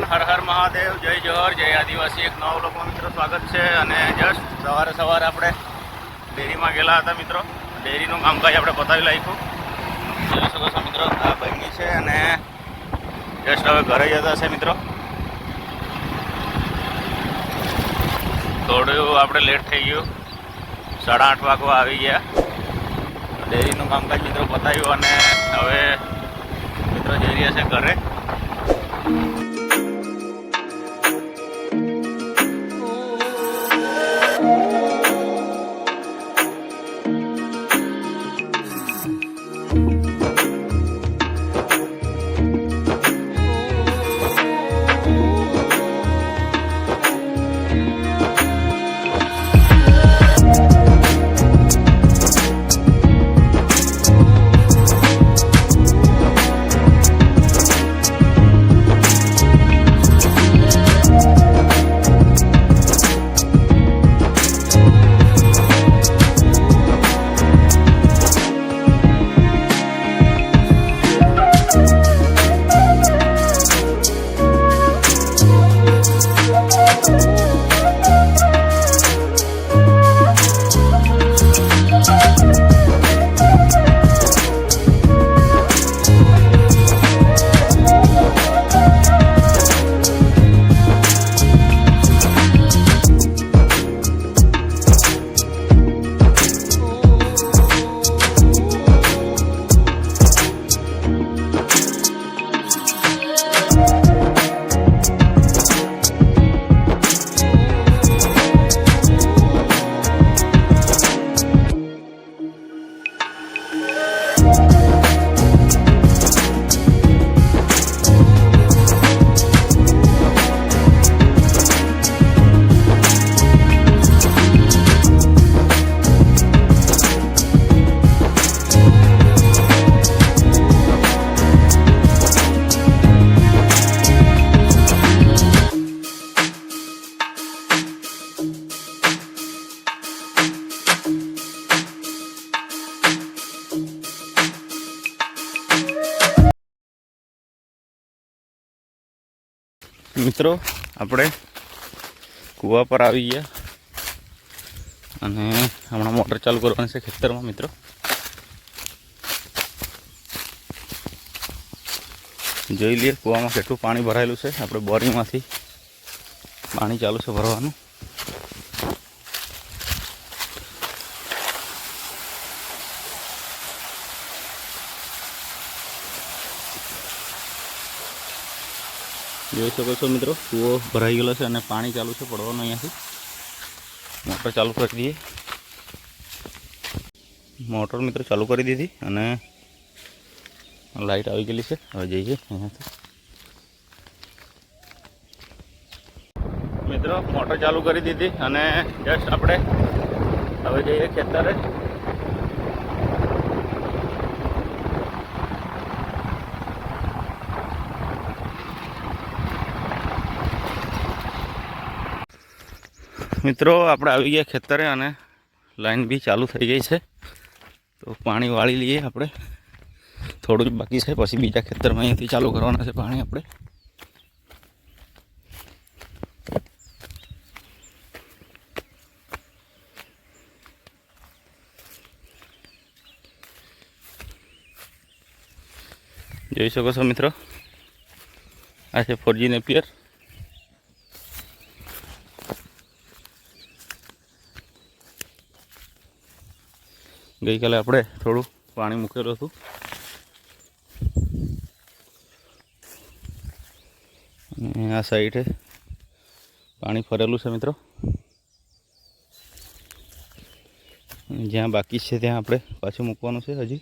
હર હર મહાદેવ, જય જોહર, જય આદિવાસી. એક નવા લોકો મિત્રો સ્વાગત છે. અને જસ્ટ સવારે આપણે ડેરીમાં ગયેલા હતા મિત્રો. ડેરીનું કામકાજ આપણે પતાવી નાખ્યું. જોઈ શકો છો મિત્રો, આ બહેની છે અને જસ્ટ હવે ઘરે જતા છે મિત્રો. થોડું આપણે લેટ થઈ ગયું, 8:30 વાગવા આવી ગયા. ડેરીનું કામકાજ મિત્રો પતાવ્યું અને હવે મિત્રો જઈ રહ્યા છે ઘરે. મિત્રો આપણે કૂવા પર આવી ગયા અને હમણાં મોટર ચાલુ કરવાની છે ખેતરમાં મિત્રો. જોઈ લઈએ કૂવામાં કેટલું પાણી ભરાયેલું છે. આપણે બોરિંગમાંથી પાણી ચાલુ છે ભરવાનું. જોઈ શકો છો મિત્રો, કૂવો ભરાઈ ગયેલો છે અને પાણી ચાલુ છે પડવાનું. અહીંયાથી મોટર ચાલુ કરી દઈએ. મોટર મિત્રો ચાલુ કરી દીધી અને લાઇટ આવી ગયેલી છે. હવે જઈએ અહીંયાથી. મિત્રો મોટર ચાલુ કરી દીધી અને જસ્ટ આપણે હવે જઈએ ખેતરે. મિત્રો આપણે આવી ગયા ખેતરે અને લાઈન બી ચાલુ થઈ ગઈ છે. તો પાણી વાળી લઈએ આપણે. થોડું જ બાકી છે, પછી બીજા ખેતરમાં અહીંયાથી ચાલુ કરવાના છે પાણી આપણે. જોઈ શકો છો મિત્રો, આ છે 4G નેપિયર. ગઈકાલે આપણે થોડું પાણી મૂકેલું હતું. અને આ સાઈડે પાણી ફરેલું છે મિત્રો. જ્યાં બાકી છે ત્યાં આપણે પાછું મૂકવાનું છે હજી.